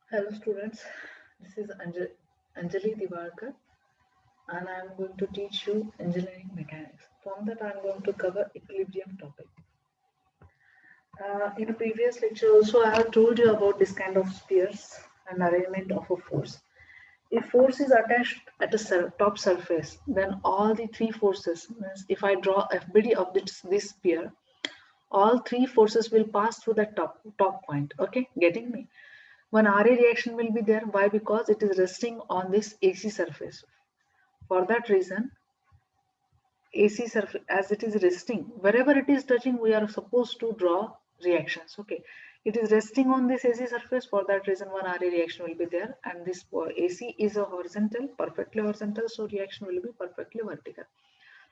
Hello students, this is Anjali Diwalkar and I am going to teach you engineering mechanics. From that I am going to cover equilibrium topic. In a previous lecture also I have told you about this kind of spheres and arrangement of a force. If force is attached at a top surface, then all the three forces, means if I draw FBD of this sphere, all three forces will pass through the top point. Okay, getting me? One RA reaction will be there. Why? Because it is resting on this AC surface. For that reason, AC surface, as it is resting, wherever it is touching, we are supposed to draw reactions. Okay, it is resting on this AC surface. For that reason, one RA reaction will be there, and this AC is a horizontal, perfectly horizontal, so reaction will be perfectly vertical.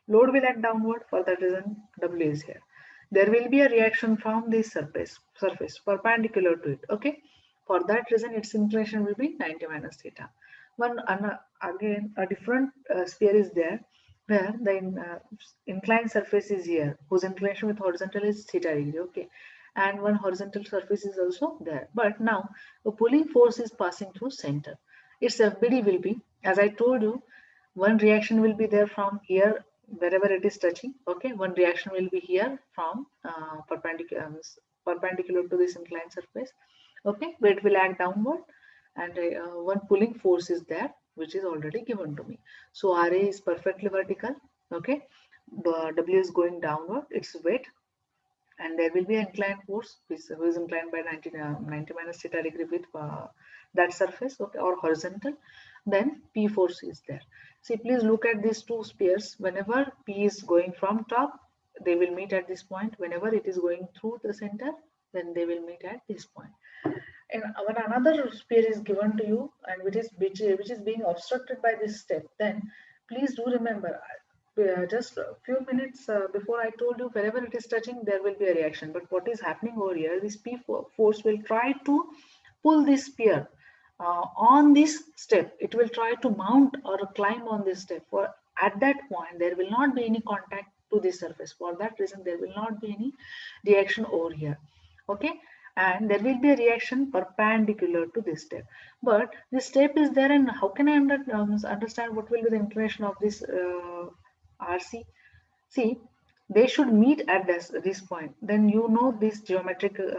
Load will act downward. For that reason, W is here. There will be a reaction from this surface perpendicular to it. Okay, for that reason, its inclination will be 90 minus theta. Again, a different sphere is there where the inclined surface is here, whose inclination with horizontal is theta degree. Okay, and one horizontal surface is also there. But now a pulling force is passing through center. Its FBD will be, as I told you, one reaction will be there from here wherever it is touching. Okay, one reaction will be here from perpendicular to this inclined surface. Okay, but it will act downward, and one pulling force is there which is already given to me. So RA is perfectly vertical. Okay, but W is going downward, it's weight, and there will be an inclined force which is inclined by 90 minus theta degree with that surface. Okay, or horizontal. Then P force is there. See, please look at these two spheres. Whenever P is going from top, they will meet at this point. Whenever it is going through the center, then they will meet at this point. And when another sphere is given to you and which is being obstructed by this step, then please do remember, just a few minutes before I told you, wherever it is touching there will be a reaction. But what is happening over here, this force will try to pull this sphere on this step. It will try to mount or climb on this step. For at that point there will not be any contact to the surface. For that reason there will not be any reaction over here. Okay, and there will be a reaction perpendicular to this step. But this step is there, and how can I understand what will be the inclination of this RC? See, they should meet at this point. Then you know these geometrical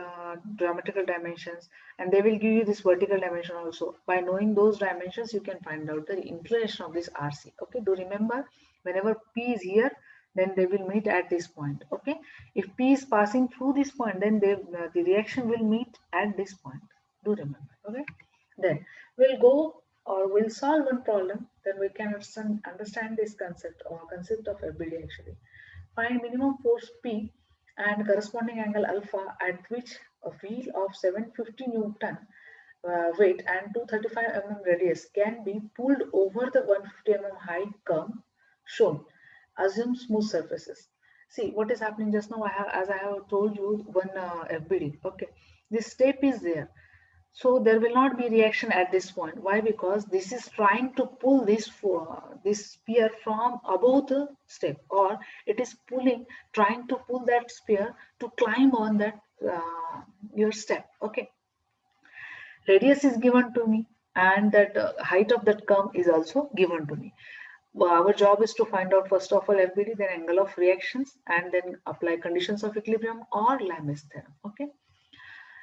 dimensions, and they will give you this vertical dimension also. By knowing those dimensions, you can find out the inclination of this RC. Okay, do remember, whenever P is here, then they will meet at this point. Okay, if P is passing through this point, then the reaction will meet at this point. Do remember. Okay, then we'll go or we'll solve one problem. Then we can understand this concept or concept of FBD actually. Find minimum force P and corresponding angle alpha at which a wheel of 750 Newton weight and 235 mm radius can be pulled over the 150 mm height curve shown. Assume smooth surfaces. See what is happening just now. As I have told you, one FBD. Okay, this step is there, so there will not be reaction at this point. Why? Because this is trying to pull this sphere from above the step, or it is trying to pull that sphere to climb on that your step. Okay, radius is given to me, and that height of that curve is also given to me. Well, our job is to find out first of all FBD, then angle of reactions, and then apply conditions of equilibrium or Lamis theorem. Okay.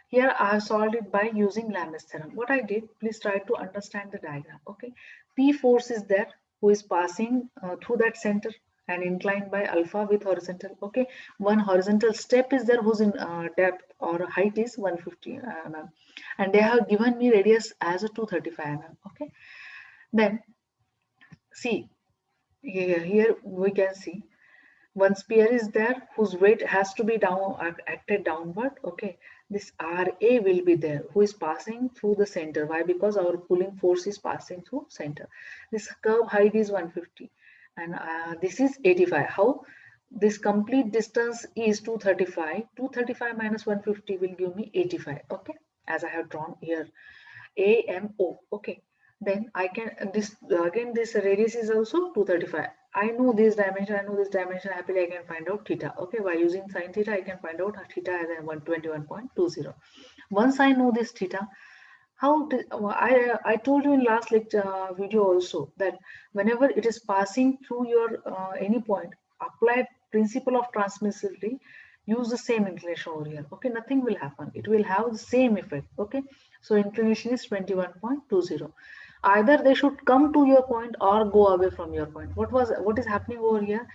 Here I have solved it by using Lamis theorem. What I did, please try to understand the diagram. Okay, P force is there who is passing through that center and inclined by alpha with horizontal. Okay, one horizontal step is there whose in depth or height is 150 mm, and they have given me radius as a 235 mm. Okay, then see here we can see one sphere is there whose weight has to be acted downward. Okay, this RA will be there who is passing through the center. Why? Because our pulling force is passing through center. This curve height is 150 and this is 85. How? This complete distance is 235. 235 minus 150 will give me 85. Okay, as I have drawn here AMO. Okay, then I can this again this radius is also 235. I know this dimension, I know this dimension. Happily I can find out theta. Okay, by using sine theta I can find out theta as 121.20. Once I know this theta, I told you in last lecture video also that whenever it is passing through your any point, apply principle of transmissivity, use the same inclination over here. Okay, nothing will happen. It will have the same effect. Okay, so inclination is 21.20. Either they should come to your point or go away from your point. What is happening over here?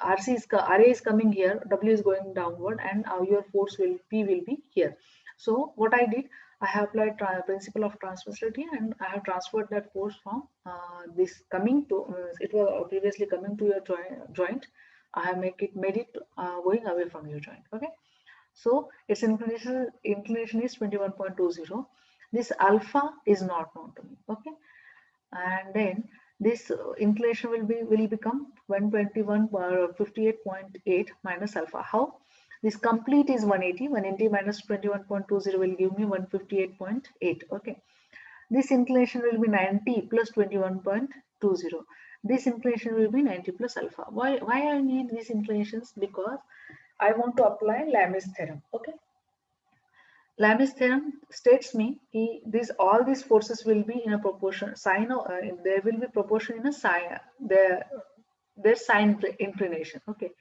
RA is coming here, W is going downward, and your force will P will be here. So what I did, I have applied principle of transversality, and I have transferred that force from this coming to it was previously coming to your joint. I have made it going away from your joint. Okay, so its inclination is 21.20. This alpha is not known to me. Okay, and then this inclination will become 121 58.8 minus alpha. How? This complete is 180 minus 21.20 will give me 158.8. Okay, this inclination will be 90 plus 21.20. This inclination will be 90 plus alpha. Why I need these inclinations? Because I want to apply Lamis theorem. Okay, Lamis theorem states me all these forces will be in a proportion sine. There will be proportion in a sine their sine inclination. Okay,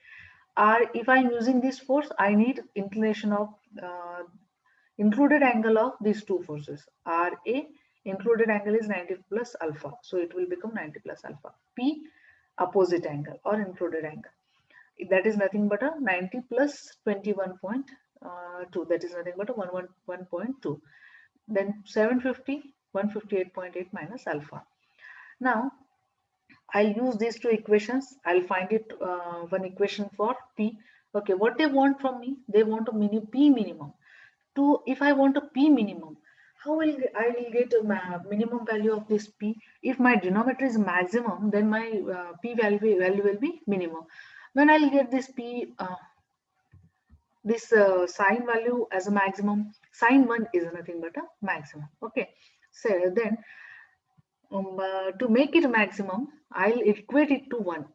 or if I am using this force, I need inclination of included angle of these two forces. RA included angle is 90 plus alpha, so it will become 90 plus alpha. P opposite angle or included angle, that is nothing but a 90 plus 21.2, that is nothing but a 111.2. Then 750 158.8 minus alpha. Now I'll use these two equations. I'll find it one equation for P. Okay, what they want from me, they want a P minimum. If I want a P minimum, how will I will get a minimum value of this P? If my denominator is maximum, then my P value will be minimum. When I'll get this P, this sine value as a maximum, sine 1 is nothing but a maximum. Okay, so then to make it maximum, I'll equate it to 1,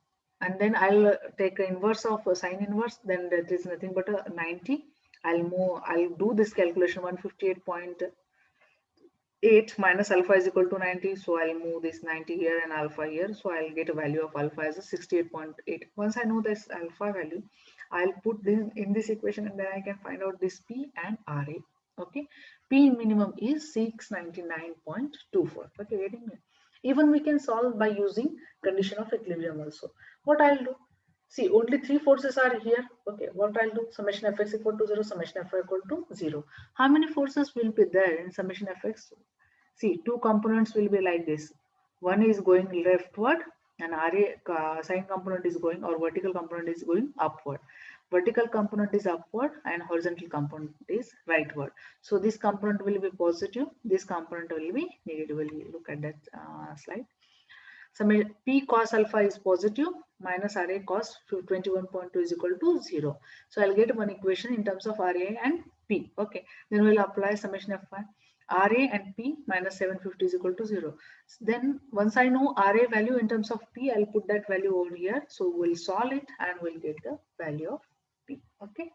and then I'll take an inverse of a sine inverse, then that is nothing but a 90. I'll do this calculation 158.8 minus alpha is equal to 90, so I'll move this 90 here and alpha here, so I'll get a value of alpha as a 68.8. Once I know this alpha value, I'll put this in this equation, and then I can find out this P and RA. Okay, P minimum is 699.24. Okay, getting me? Even we can solve by using condition of equilibrium also. What I'll do, see, only three forces are here. Okay, what I'll do, summation fx equal to 0, summation fy equal to 0. How many forces will be there in summation fx? See, two components will be like this. One is going leftward, and RA sine component is going, or vertical component is going upward. Vertical component is upward and horizontal component is rightward. So this component will be positive, this component will be negative. We'll look at that slide. So P cos alpha is positive, minus RA cos 21.2 is equal to 0. So I'll get one equation in terms of RA and P. Okay, then we'll apply summation Fy. RA and P minus 750 is equal to 0. Then once I know RA value in terms of P, I'll put that value over here. So we'll solve it and we'll get the value of P. Okay,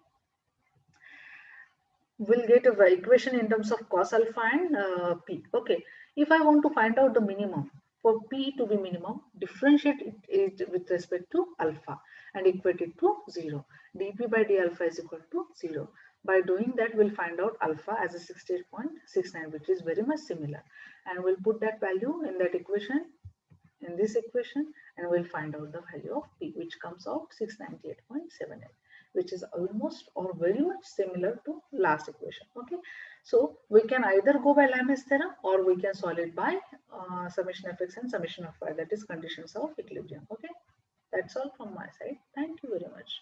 we'll get a equation in terms of cos alpha and P. Okay, if I want to find out the minimum, for P to be minimum, differentiate it with respect to alpha and equate it to 0. dP by d alpha is equal to 0. By doing that, we'll find out alpha as a 68.69, which is very much similar, and we'll put that value in that equation, in this equation, and we'll find out the value of P, which comes out 698.78, which is almost or very much similar to last equation. Okay, so we can either go by Lamis theorem or we can solve it by summation fx and summation of y, that is conditions of equilibrium. Okay, that's all from my side. Thank you very much.